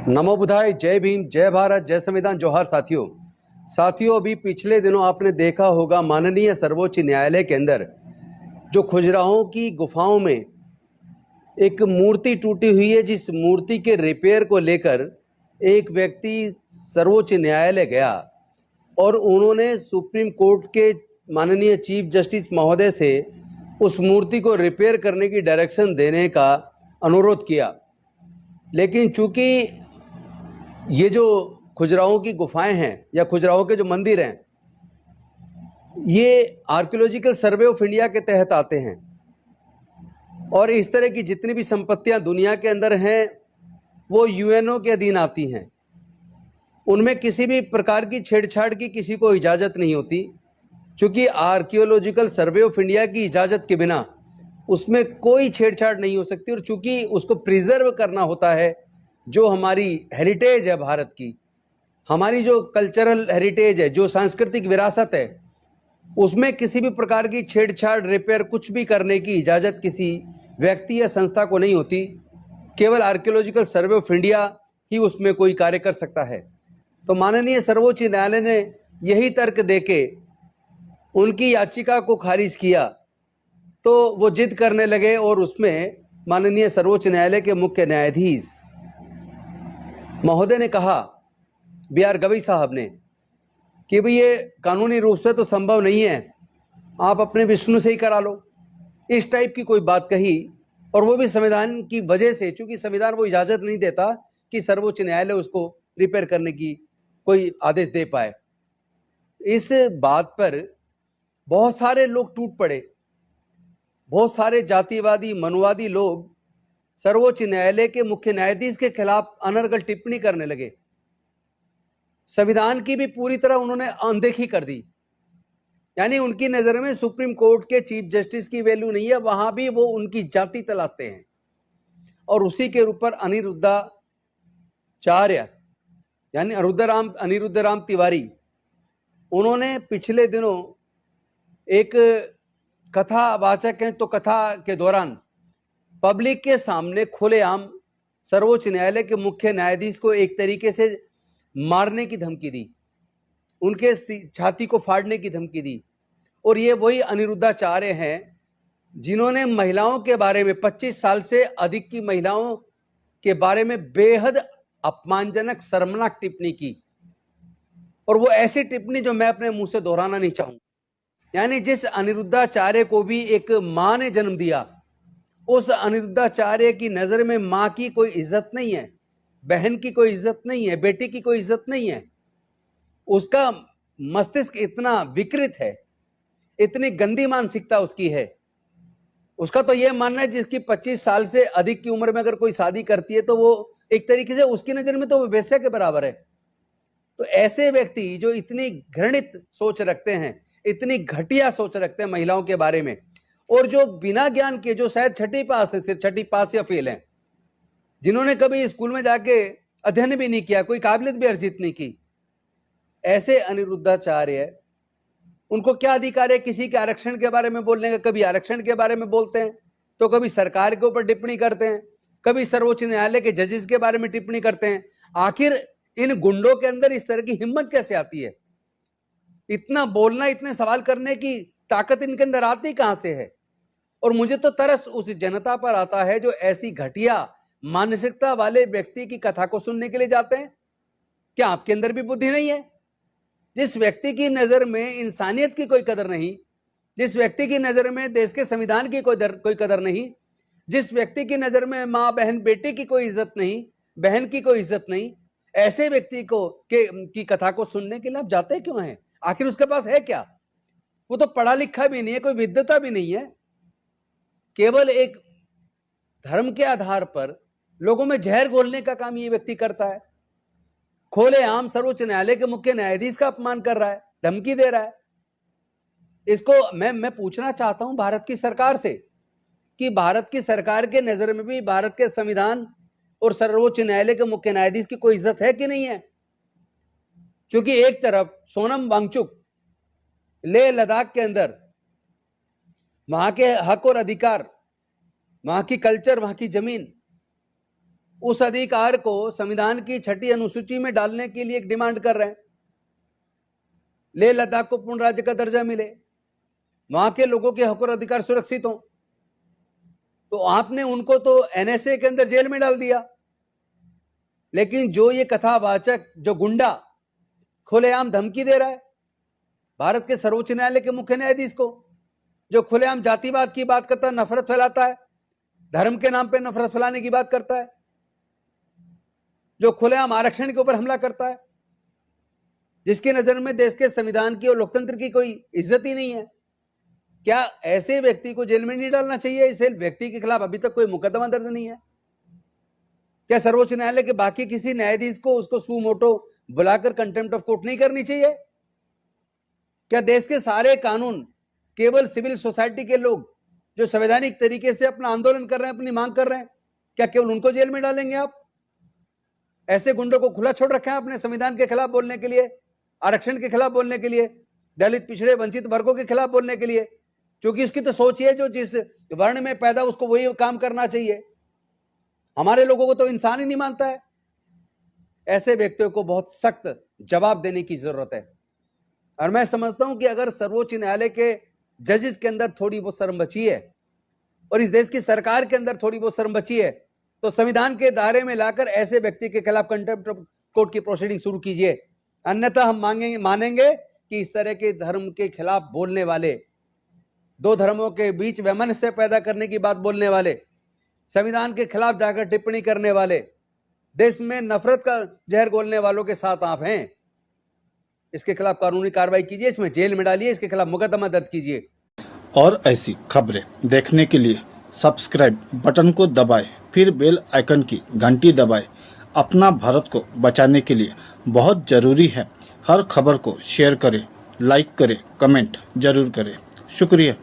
नमो बुधाय, जय भीम, जय भारत, जय संविधान, जोहार साथियों। अभी पिछले दिनों आपने देखा होगा माननीय सर्वोच्च न्यायालय के अंदर जो खजुराहों की गुफाओं में एक मूर्ति टूटी हुई है, जिस मूर्ति के रिपेयर को लेकर एक व्यक्ति सर्वोच्च न्यायालय गया और उन्होंने सुप्रीम कोर्ट के माननीय चीफ जस्टिस महोदय से उस मूर्ति को रिपेयर करने की डायरेक्शन देने का अनुरोध किया। लेकिन चूंकि ये जो खजुराहों की गुफाएं हैं या खजुराहों के जो मंदिर हैं, ये आर्कियोलॉजिकल सर्वे ऑफ इंडिया के तहत आते हैं और इस तरह की जितनी भी संपत्तियां दुनिया के अंदर हैं वो यूएनओ के अधीन आती हैं। उनमें किसी भी प्रकार की छेड़छाड़ की किसी को इजाज़त नहीं होती, क्योंकि आर्कियोलॉजिकल सर्वे ऑफ इंडिया की इजाज़त के बिना उसमें कोई छेड़छाड़ नहीं हो सकती। और चूंकि उसको प्रिजर्व करना होता है, जो हमारी हेरिटेज है भारत की, हमारी जो कल्चरल हेरिटेज है, जो सांस्कृतिक विरासत है, उसमें किसी भी प्रकार की छेड़छाड़, रिपेयर, कुछ भी करने की इजाज़त किसी व्यक्ति या संस्था को नहीं होती। केवल आर्कियोलॉजिकल सर्वे ऑफ इंडिया ही उसमें कोई कार्य कर सकता है। तो माननीय सर्वोच्च न्यायालय ने यही तर्क देके उनकी याचिका को खारिज किया, तो वो जिद करने लगे और उसमें माननीय सर्वोच्च न्यायालय के मुख्य न्यायाधीश महोदय ने कहा, बी.आर. गवई साहब ने, कि भाई ये कानूनी रूप से तो संभव नहीं है, आप अपने विष्णु से ही करा लो। इस टाइप की कोई बात कही, और वो भी संविधान की वजह से, चूंकि संविधान वो इजाजत नहीं देता कि सर्वोच्च न्यायालय उसको रिपेयर करने की कोई आदेश दे पाए। इस बात पर बहुत सारे लोग टूट पड़े, बहुत सारे जातिवादी, मनुवादी लोग सर्वोच्च न्यायालय के मुख्य न्यायाधीश के खिलाफ अनर्गल टिप्पणी करने लगे। संविधान की भी पूरी तरह उन्होंने अनदेखी कर दी। यानी उनकी नजर में सुप्रीम कोर्ट के चीफ जस्टिस की वैल्यू नहीं है, वहां भी वो उनकी जाति तलाशते हैं। और उसी के ऊपर अनिरुद्धाचार्य यानी अनिरुद्ध राम तिवारी, उन्होंने पिछले दिनों एक कथावाचक हैं, तो कथा के दौरान पब्लिक के सामने खुलेआम सर्वोच्च न्यायालय के मुख्य न्यायाधीश को एक तरीके से मारने की धमकी दी, उनके छाती को फाड़ने की धमकी दी। और ये वही अनिरुद्धाचार्य हैं जिन्होंने महिलाओं के बारे में, 25 साल से अधिक की महिलाओं के बारे में बेहद अपमानजनक, शर्मनाक टिप्पणी की। और वो ऐसी टिप्पणी जो मैं अपने मुंह से दोहराना नहीं चाहूंगा। यानी जिस अनिरुद्धाचार्य को भी एक मां ने जन्म दिया, उस अनिरुद्धाचार्य की नजर में मां की कोई इज्जत नहीं है, बहन की कोई इज्जत नहीं है, बेटी की कोई इज्जत नहीं है। उसका मस्तिष्क इतना विकृत है, इतनी गंदी मानसिकता उसकी है। उसका तो यह मानना है जिसकी 25 साल से अधिक की उम्र में अगर कोई शादी करती है तो वो एक तरीके से उसकी नजर में तो वो वेश्या के बराबर है। तो ऐसे व्यक्ति जो इतनी घृणित सोच रखते हैं, इतनी घटिया सोच रखते हैं महिलाओं के बारे में, और जो बिना ज्ञान के, जो शायद छठी पास या फेल हैं, जिन्होंने कभी स्कूल में जाके अध्ययन भी नहीं किया, कोई काबिलियत भी अर्जित नहीं की, ऐसे अनिरुद्धाचार्य, उनको क्या अधिकार है किसी के आरक्षण के बारे में बोलने का? कभी आरक्षण के बारे में बोलते हैं, तो कभी सरकार के ऊपर टिप्पणी करते हैं, कभी सर्वोच्च न्यायालय के जजेस के बारे में टिप्पणी करते हैं। आखिर इन गुंडों के अंदर इस तरह की हिम्मत कैसे आती है? इतना बोलना, इतने सवाल करने की ताकत इनके अंदर आती कहां से है? और मुझे तो तरस उस जनता पर आता है जो ऐसी घटिया मानसिकता वाले व्यक्ति की कथा को सुनने के लिए जाते हैं। क्या आपके अंदर भी बुद्धि नहीं है? जिस व्यक्ति की नजर में इंसानियत की कोई कदर नहीं, जिस व्यक्ति की नजर में देश के संविधान की कोई कदर नहीं, जिस व्यक्ति की नजर में मां, बहन, बेटी की कोई इज्जत नहीं, बहन की कोई इज्जत नहीं, ऐसे व्यक्ति को की कथा को सुनने के लिए आप जाते क्यों हैं? आखिर उसके पास है क्या? वो तो पढ़ा लिखा भी नहीं है, कोई विद्वता भी नहीं है, केवल एक धर्म के आधार पर लोगों में जहर घोलने का काम ये व्यक्ति करता है। खुलेआम सर्वोच्च न्यायालय के मुख्य न्यायाधीश का अपमान कर रहा है, धमकी दे रहा है। इसको मैं पूछना चाहता हूं भारत की सरकार से कि भारत की सरकार के नजर में भी भारत के संविधान और सर्वोच्च न्यायालय के मुख्य न्यायाधीश की कोई इज्जत है कि नहीं है? क्योंकि एक तरफ सोनम वांगचुक लेह लद्दाख के अंदर वहां के हक और अधिकार, वहां की कल्चर, वहां की जमीन, उस अधिकार को संविधान की 6ठी अनुसूची में डालने के लिए एक डिमांड कर रहे हैं। लेह लद्दाख को पूर्ण राज्य का दर्जा मिले, वहां के लोगों के हक और अधिकार सुरक्षित हो। तो आपने उनको तो एनएसए के अंदर जेल में डाल दिया, लेकिन जो ये कथावाचक, जो गुंडा खुलेआम धमकी दे रहा है भारत के सर्वोच्च न्यायालय के मुख्य न्यायाधीश को, जो खुलेआम जातिवाद की बात करता है, नफरत फैलाता है, धर्म के नाम पे नफरत फैलाने की बात करता है, जो खुलेआम आरक्षण के ऊपर हमला करता है, जिसकी नजर में देश के संविधान की और लोकतंत्र की कोई इज्जत ही नहीं है, क्या ऐसे व्यक्ति को जेल में नहीं डालना चाहिए? इस व्यक्ति के खिलाफ अभी तक कोई मुकदमा दर्ज नहीं है? क्या सर्वोच्च न्यायालय के बाकी किसी न्यायाधीश को उसको सू मोटो बुलाकर कंटेम्प्ट ऑफ कोर्ट नहीं करनी चाहिए? क्या देश के सारे कानून केवल सिविल सोसाइटी के लोग जो संवैधानिक तरीके से अपना आंदोलन कर रहे हैं, अपनी मांग कर रहे हैं, क्या केवल उनको जेल में डालेंगे आप? ऐसे गुंडों को खुला छोड़ रखा है अपने संविधान के खिलाफ बोलने के लिए, आरक्षण के खिलाफ बोलने के लिए, दलित पिछड़े वंचित वर्गों के खिलाफ बोलने के लिए, क्योंकि उसकी तो सोच है जो जिस वर्ण में पैदा उसको वही काम करना चाहिए। हमारे लोगों को तो इंसान ही नहीं मानता है। ऐसे व्यक्तियों को बहुत सख्त जवाब देने की जरूरत है। और मैं समझता हूं कि अगर सर्वोच्च न्यायालय के जजेस के अंदर थोड़ी बहुत शर्म बची है और इस देश की सरकार के अंदर थोड़ी बहुत शर्म बची है, तो संविधान के दायरे में लाकर ऐसे व्यक्ति के खिलाफ कंटेम्प्ट ऑफ कोर्ट की प्रोसीडिंग शुरू कीजिए। अन्यथा हम मानेंगे कि इस तरह के धर्म के खिलाफ बोलने वाले, दो धर्मों के बीच वैमनस्य पैदा करने की बात बोलने वाले, संविधान के खिलाफ जाकर टिप्पणी करने वाले, देश में नफरत का जहर घोलने वालों के साथ आप हैं। इसके खिलाफ कानूनी कार्रवाई कीजिए, इसमें जेल में डालिए, इसके खिलाफ मुकदमा दर्ज कीजिए। और ऐसी खबरें देखने के लिए सब्सक्राइब बटन को दबाएं, फिर बेल आइकन की घंटी दबाएं। अपना भारत को बचाने के लिए बहुत जरूरी है। हर खबर को शेयर करें, लाइक करें, कमेंट जरूर करें। शुक्रिया।